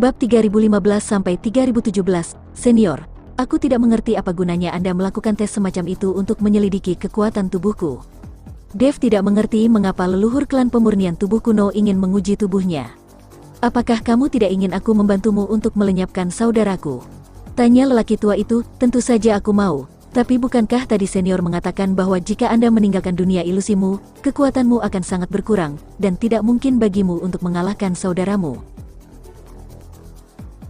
Bab 3015-3017, Senior. Aku tidak mengerti apa gunanya Anda melakukan tes semacam itu untuk menyelidiki kekuatan tubuhku. Dev tidak mengerti mengapa leluhur klan pemurnian tubuh kuno ingin menguji tubuhnya. Apakah kamu tidak ingin aku membantumu untuk melenyapkan saudaraku? Tanya lelaki tua itu. Tentu saja aku mau. Tapi bukankah tadi senior mengatakan bahwa jika Anda meninggalkan dunia ilusimu, kekuatanmu akan sangat berkurang, dan tidak mungkin bagimu untuk mengalahkan saudaramu?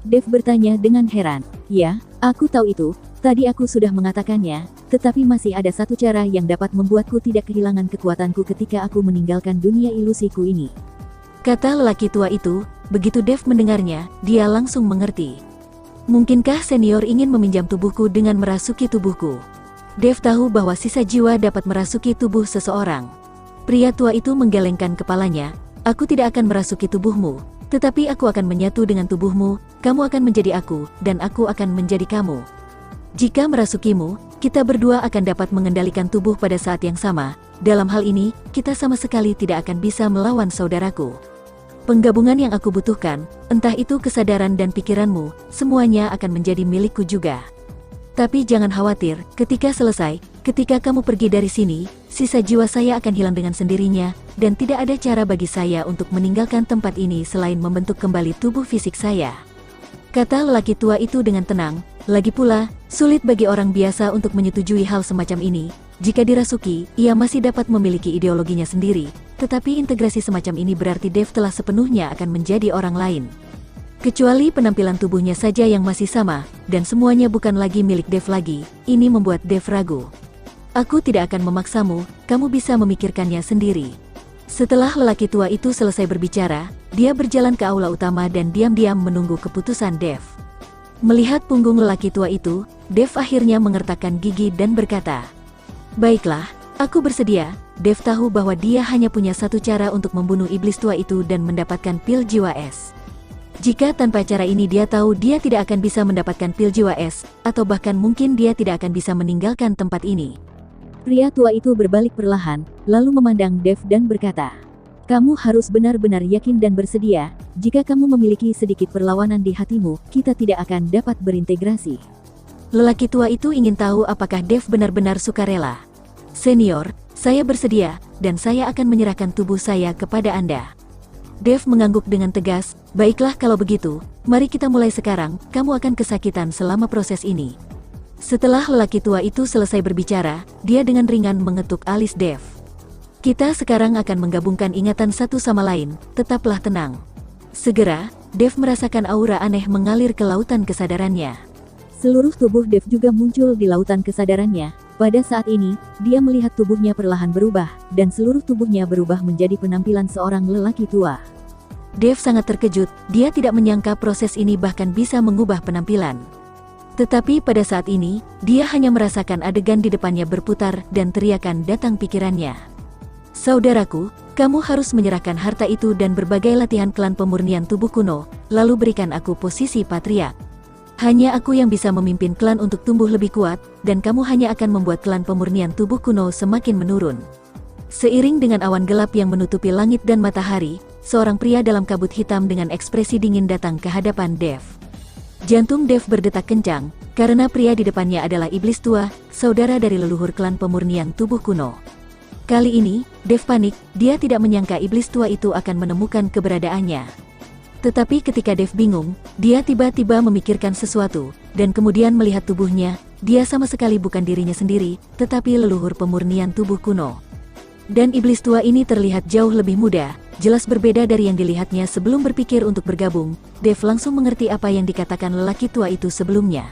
Dev bertanya dengan heran. Ya, aku tahu itu, tadi aku sudah mengatakannya, tetapi masih ada satu cara yang dapat membuatku tidak kehilangan kekuatanku ketika aku meninggalkan dunia ilusiku ini. Kata lelaki tua itu. Begitu Dev mendengarnya, dia langsung mengerti. Mungkinkah senior ingin meminjam tubuhku dengan merasuki tubuhku? Dev tahu bahwa sisa jiwa dapat merasuki tubuh seseorang. Pria tua itu menggelengkan kepalanya. Aku tidak akan merasuki tubuhmu, tetapi aku akan menyatu dengan tubuhmu, kamu akan menjadi aku, dan aku akan menjadi kamu. Jika merasukimu, kita berdua akan dapat mengendalikan tubuh pada saat yang sama. Dalam hal ini, kita sama sekali tidak akan bisa melawan saudaraku. Penggabungan yang aku butuhkan, entah itu kesadaran dan pikiranmu, semuanya akan menjadi milikku juga. Tapi jangan khawatir, ketika selesai, ketika kamu pergi dari sini, sisa jiwa saya akan hilang dengan sendirinya, dan tidak ada cara bagi saya untuk meninggalkan tempat ini selain membentuk kembali tubuh fisik saya. Kata lelaki tua itu dengan tenang. Lagi pula, sulit bagi orang biasa untuk menyetujui hal semacam ini. Jika dirasuki, ia masih dapat memiliki ideologinya sendiri, tetapi integrasi semacam ini berarti Dev telah sepenuhnya akan menjadi orang lain. Kecuali penampilan tubuhnya saja yang masih sama, dan semuanya bukan lagi milik Dev lagi, ini membuat Dev ragu. Aku tidak akan memaksamu, kamu bisa memikirkannya sendiri. Setelah lelaki tua itu selesai berbicara, dia berjalan ke aula utama dan diam-diam menunggu keputusan Dev. Melihat punggung lelaki tua itu, Dev akhirnya mengertakkan gigi dan berkata, "Baiklah, aku bersedia." Dev tahu bahwa dia hanya punya satu cara untuk membunuh iblis tua itu dan mendapatkan pil jiwa es. Jika tanpa cara ini dia tahu dia tidak akan bisa mendapatkan pil jiwa es, atau bahkan mungkin dia tidak akan bisa meninggalkan tempat ini. Pria tua itu berbalik perlahan, lalu memandang Dev dan berkata, "Kamu harus benar-benar yakin dan bersedia. Jika kamu memiliki sedikit perlawanan di hatimu, kita tidak akan dapat berintegrasi." Lelaki tua itu ingin tahu apakah Dev benar-benar sukarela. "Senior, saya bersedia, dan saya akan menyerahkan tubuh saya kepada Anda." Dev mengangguk dengan tegas. "Baiklah kalau begitu, mari kita mulai sekarang, kamu akan kesakitan selama proses ini." Setelah lelaki tua itu selesai berbicara, dia dengan ringan mengetuk alis Dev. "Kita sekarang akan menggabungkan ingatan satu sama lain, tetaplah tenang." Segera, Dev merasakan aura aneh mengalir ke lautan kesadarannya. Seluruh tubuh Dev juga muncul di lautan kesadarannya. Pada saat ini, dia melihat tubuhnya perlahan berubah, dan seluruh tubuhnya berubah menjadi penampilan seorang lelaki tua. Dev sangat terkejut, dia tidak menyangka proses ini bahkan bisa mengubah penampilan. Tetapi pada saat ini, dia hanya merasakan adegan di depannya berputar dan teriakan datang pikirannya. "Saudaraku, kamu harus menyerahkan harta itu dan berbagai latihan klan pemurnian tubuh kuno, lalu berikan aku posisi patriark. Hanya aku yang bisa memimpin klan untuk tumbuh lebih kuat, dan kamu hanya akan membuat klan pemurnian tubuh kuno semakin menurun." Seiring dengan awan gelap yang menutupi langit dan matahari, seorang pria dalam kabut hitam dengan ekspresi dingin datang ke hadapan Dev. Jantung Dev berdetak kencang, karena pria di depannya adalah iblis tua, saudara dari leluhur klan pemurnian tubuh kuno. Kali ini, Dev panik, dia tidak menyangka iblis tua itu akan menemukan keberadaannya. Tetapi ketika Dev bingung, dia tiba-tiba memikirkan sesuatu, dan kemudian melihat tubuhnya, dia sama sekali bukan dirinya sendiri, tetapi leluhur pemurnian tubuh kuno. Dan iblis tua ini terlihat jauh lebih muda, jelas berbeda dari yang dilihatnya sebelum berpikir untuk bergabung. Dev langsung mengerti apa yang dikatakan lelaki tua itu sebelumnya.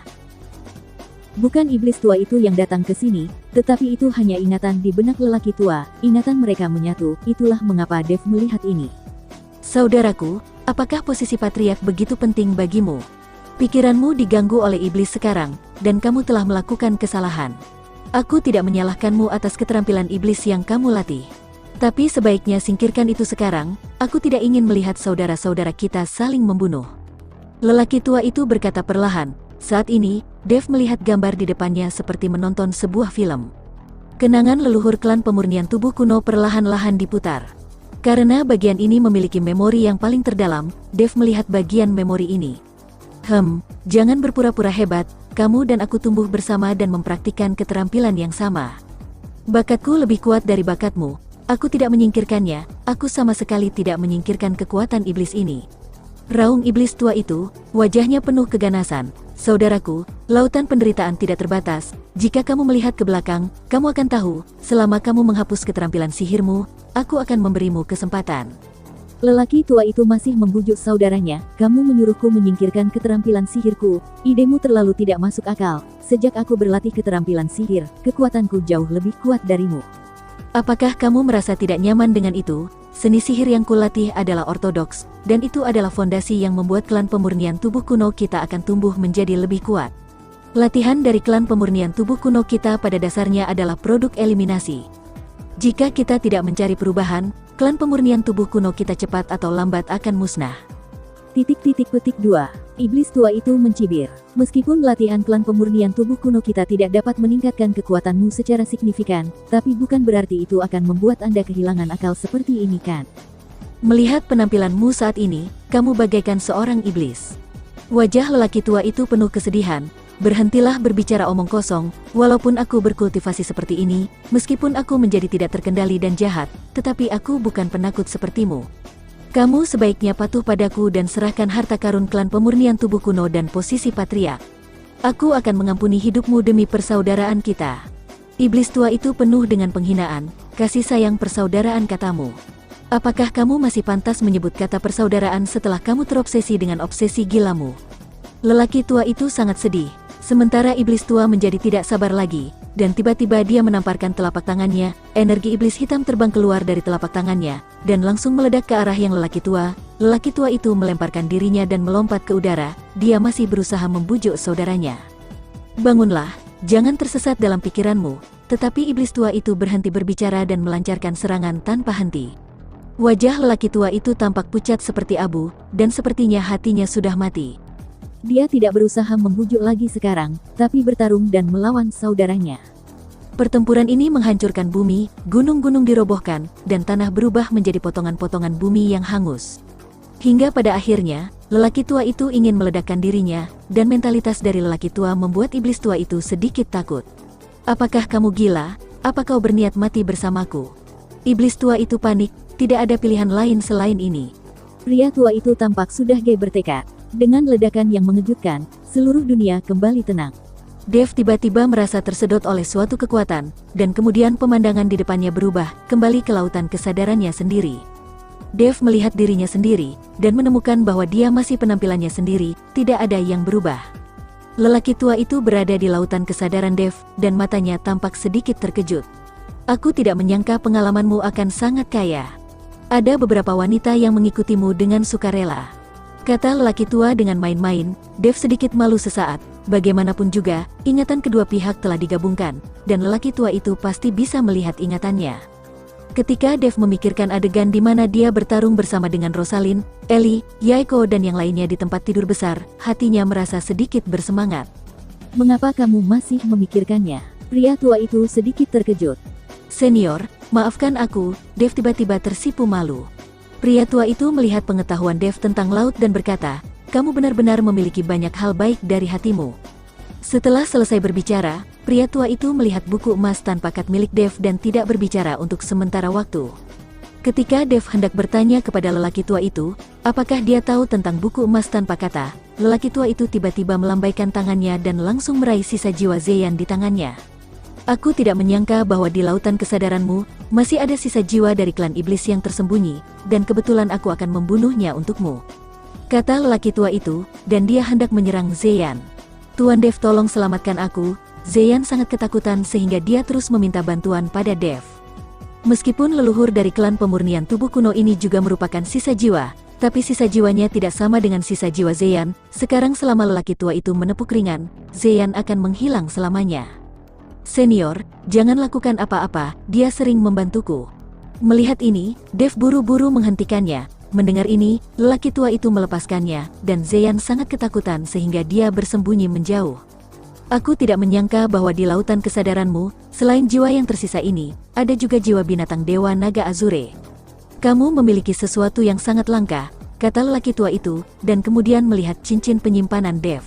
Bukan iblis tua itu yang datang ke sini, tetapi itu hanya ingatan di benak lelaki tua, ingatan mereka menyatu, itulah mengapa Dev melihat ini. "Saudaraku, apakah posisi patriark begitu penting bagimu? Pikiranmu diganggu oleh iblis sekarang, dan kamu telah melakukan kesalahan. Aku tidak menyalahkanmu atas keterampilan iblis yang kamu latih. Tapi sebaiknya singkirkan itu sekarang, aku tidak ingin melihat saudara-saudara kita saling membunuh." Lelaki tua itu berkata perlahan. Saat ini, Dev melihat gambar di depannya seperti menonton sebuah film. Kenangan leluhur klan pemurnian tubuh kuno perlahan-lahan diputar. Karena bagian ini memiliki memori yang paling terdalam, Dev melihat bagian memori ini. Jangan berpura-pura hebat, kamu dan aku tumbuh bersama dan mempraktikkan keterampilan yang sama. Bakatku lebih kuat dari bakatmu, aku tidak menyingkirkannya, aku sama sekali tidak menyingkirkan kekuatan iblis ini. Raung iblis tua itu, wajahnya penuh keganasan. Saudaraku, lautan penderitaan tidak terbatas. Jika kamu melihat ke belakang, kamu akan tahu, selama kamu menghapus keterampilan sihirmu, aku akan memberimu kesempatan. Lelaki tua itu masih membujuk saudaranya, kamu menyuruhku menyingkirkan keterampilan sihirku, idemu terlalu tidak masuk akal, sejak aku berlatih keterampilan sihir, kekuatanku jauh lebih kuat darimu. Apakah kamu merasa tidak nyaman dengan itu? Seni sihir yang kulatih adalah ortodoks, dan itu adalah fondasi yang membuat klan pemurnian tubuh kuno kita akan tumbuh menjadi lebih kuat. Latihan dari klan pemurnian tubuh kuno kita pada dasarnya adalah produk eliminasi. Jika kita tidak mencari perubahan, klan pemurnian tubuh kuno kita cepat atau lambat akan musnah. Petik 2. Iblis tua itu mencibir. Meskipun latihan klan pemurnian tubuh kuno kita tidak dapat meningkatkan kekuatanmu secara signifikan, tapi bukan berarti itu akan membuat Anda kehilangan akal seperti ini kan? Melihat penampilanmu saat ini, kamu bagaikan seorang iblis. Wajah lelaki tua itu penuh kesedihan. Berhentilah berbicara omong kosong, walaupun aku berkultivasi seperti ini, meskipun aku menjadi tidak terkendali dan jahat, tetapi aku bukan penakut sepertimu. Kamu sebaiknya patuh padaku dan serahkan harta karun klan pemurnian tubuh kuno dan posisi patriark. Aku akan mengampuni hidupmu demi persaudaraan kita. Iblis tua itu penuh dengan penghinaan, kasih sayang persaudaraan katamu. Apakah kamu masih pantas menyebut kata persaudaraan setelah kamu terobsesi dengan obsesi gilamu? Lelaki tua itu sangat sedih. Sementara iblis tua menjadi tidak sabar lagi, dan tiba-tiba dia menamparkan telapak tangannya, energi iblis hitam terbang keluar dari telapak tangannya, dan langsung meledak ke arah yang lelaki tua. Lelaki tua itu melemparkan dirinya dan melompat ke udara, dia masih berusaha membujuk saudaranya. Bangunlah, jangan tersesat dalam pikiranmu, tetapi iblis tua itu berhenti berbicara dan melancarkan serangan tanpa henti. Wajah lelaki tua itu tampak pucat seperti abu, dan sepertinya hatinya sudah mati. Dia tidak berusaha membujuk lagi sekarang, tapi bertarung dan melawan saudaranya. Pertempuran ini menghancurkan bumi, gunung-gunung dirobohkan, dan tanah berubah menjadi potongan-potongan bumi yang hangus. Hingga pada akhirnya, lelaki tua itu ingin meledakkan dirinya, dan mentalitas dari lelaki tua membuat iblis tua itu sedikit takut. Apakah kamu gila? Apa kau berniat mati bersamaku? Iblis tua itu panik, tidak ada pilihan lain selain ini. Pria tua itu tampak sudah bertekad. Dengan ledakan yang mengejutkan, seluruh dunia kembali tenang. Dev tiba-tiba merasa tersedot oleh suatu kekuatan, dan kemudian pemandangan di depannya berubah, kembali ke lautan kesadarannya sendiri. Dev melihat dirinya sendiri, dan menemukan bahwa dia masih penampilannya sendiri, tidak ada yang berubah. Lelaki tua itu berada di lautan kesadaran Dev, dan matanya tampak sedikit terkejut. Aku tidak menyangka pengalamanmu akan sangat kaya. Ada beberapa wanita yang mengikutimu dengan sukarela. Kata lelaki tua dengan main-main. Dev sedikit malu sesaat. Bagaimanapun juga, ingatan kedua pihak telah digabungkan, dan lelaki tua itu pasti bisa melihat ingatannya. Ketika Dev memikirkan adegan di mana dia bertarung bersama dengan Rosalind, Ellie, Yaiko dan yang lainnya di tempat tidur besar, hatinya merasa sedikit bersemangat. Mengapa kamu masih memikirkannya? Pria tua itu sedikit terkejut. Senior, maafkan aku, Dev tiba-tiba tersipu malu. Pria tua itu melihat pengetahuan Dev tentang laut dan berkata, kamu benar-benar memiliki banyak hal baik dari hatimu. Setelah selesai berbicara, pria tua itu melihat buku emas tanpa kat milik Dev dan tidak berbicara untuk sementara waktu. Ketika Dev hendak bertanya kepada lelaki tua itu, apakah dia tahu tentang buku emas tanpa kata, lelaki tua itu tiba-tiba melambaikan tangannya dan langsung meraih sisa jiwa Zeyan di tangannya. Aku tidak menyangka bahwa di lautan kesadaranmu, masih ada sisa jiwa dari klan iblis yang tersembunyi, dan kebetulan aku akan membunuhnya untukmu. Kata lelaki tua itu, dan dia hendak menyerang Zeyan. Tuan Dev, tolong selamatkan aku. Zeyan sangat ketakutan sehingga dia terus meminta bantuan pada Dev. Meskipun leluhur dari klan pemurnian tubuh kuno ini juga merupakan sisa jiwa, tapi sisa jiwanya tidak sama dengan sisa jiwa Zeyan. Sekarang selama lelaki tua itu menepuk ringan, Zeyan akan menghilang selamanya. Senior, jangan lakukan apa-apa, dia sering membantuku. Melihat ini, Dev buru-buru menghentikannya. Mendengar ini, lelaki tua itu melepaskannya, dan Zeyan sangat ketakutan sehingga dia bersembunyi menjauh. Aku tidak menyangka bahwa di lautan kesadaranmu, selain jiwa yang tersisa ini, ada juga jiwa binatang Dewa Naga Azure. Kamu memiliki sesuatu yang sangat langka, kata lelaki tua itu, dan kemudian melihat cincin penyimpanan Dev.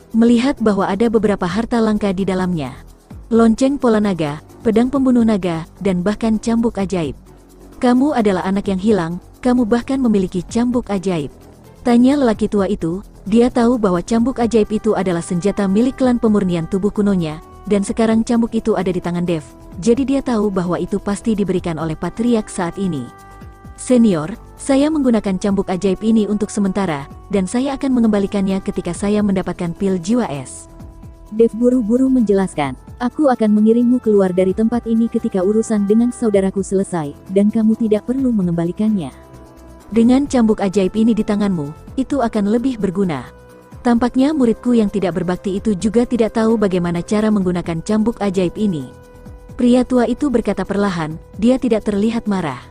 Melihat bahwa ada beberapa harta langka di dalamnya. Lonceng pola naga, pedang pembunuh naga, dan bahkan cambuk ajaib. Kamu adalah anak yang hilang, kamu bahkan memiliki cambuk ajaib. Tanya lelaki tua itu, dia tahu bahwa cambuk ajaib itu adalah senjata milik klan pemurnian tubuh kunonya, dan sekarang cambuk itu ada di tangan Dev, jadi dia tahu bahwa itu pasti diberikan oleh Patriark saat ini. Senior, saya menggunakan cambuk ajaib ini untuk sementara, dan saya akan mengembalikannya ketika saya mendapatkan pil jiwa es. Dev buru-buru menjelaskan, aku akan mengirimmu keluar dari tempat ini ketika urusan dengan saudaraku selesai, dan kamu tidak perlu mengembalikannya. Dengan cambuk ajaib ini di tanganmu, itu akan lebih berguna. Tampaknya muridku yang tidak berbakti itu juga tidak tahu bagaimana cara menggunakan cambuk ajaib ini. Pria tua itu berkata perlahan, dia tidak terlihat marah.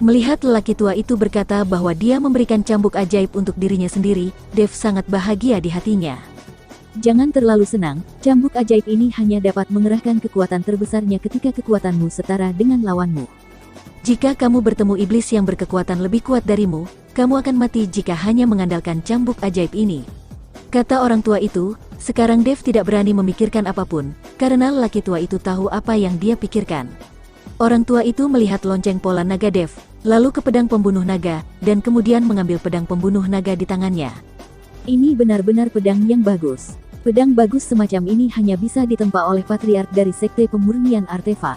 Melihat lelaki tua itu berkata bahwa dia memberikan cambuk ajaib untuk dirinya sendiri, Dev sangat bahagia di hatinya. Jangan terlalu senang, cambuk ajaib ini hanya dapat mengerahkan kekuatan terbesarnya ketika kekuatanmu setara dengan lawanmu. Jika kamu bertemu iblis yang berkekuatan lebih kuat darimu, kamu akan mati jika hanya mengandalkan cambuk ajaib ini. Kata orang tua itu, sekarang Dev tidak berani memikirkan apapun, karena lelaki tua itu tahu apa yang dia pikirkan. Orang tua itu melihat lonceng pola naga Dev, lalu ke pedang pembunuh naga, dan kemudian mengambil pedang pembunuh naga di tangannya. Ini benar-benar pedang yang bagus. Pedang bagus semacam ini hanya bisa ditempa oleh Patriark dari Sekte Pemurnian Artefak.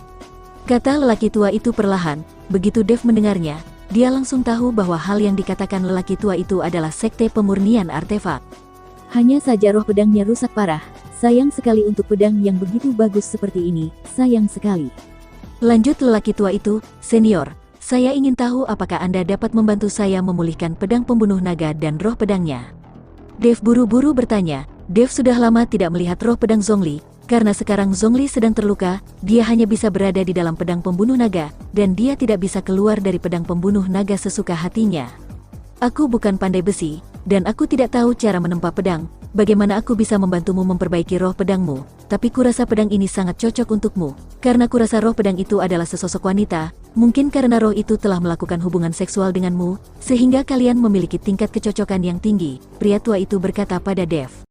Kata lelaki tua itu perlahan, begitu Dev mendengarnya, dia langsung tahu bahwa hal yang dikatakan lelaki tua itu adalah Sekte Pemurnian Artefak. Hanya saja roh pedangnya rusak parah, sayang sekali untuk pedang yang begitu bagus seperti ini, sayang sekali. Lanjut lelaki tua itu, senior, saya ingin tahu apakah Anda dapat membantu saya memulihkan pedang pembunuh naga dan roh pedangnya. Dev buru-buru bertanya, Dev sudah lama tidak melihat roh pedang Zhongli, karena sekarang Zhongli sedang terluka, dia hanya bisa berada di dalam pedang pembunuh naga, dan dia tidak bisa keluar dari pedang pembunuh naga sesuka hatinya. Aku bukan pandai besi, dan aku tidak tahu cara menempa pedang. Bagaimana aku bisa membantumu memperbaiki roh pedangmu, tapi kurasa pedang ini sangat cocok untukmu, karena kurasa roh pedang itu adalah sesosok wanita, mungkin karena roh itu telah melakukan hubungan seksual denganmu, sehingga kalian memiliki tingkat kecocokan yang tinggi, pria tua itu berkata pada Dev.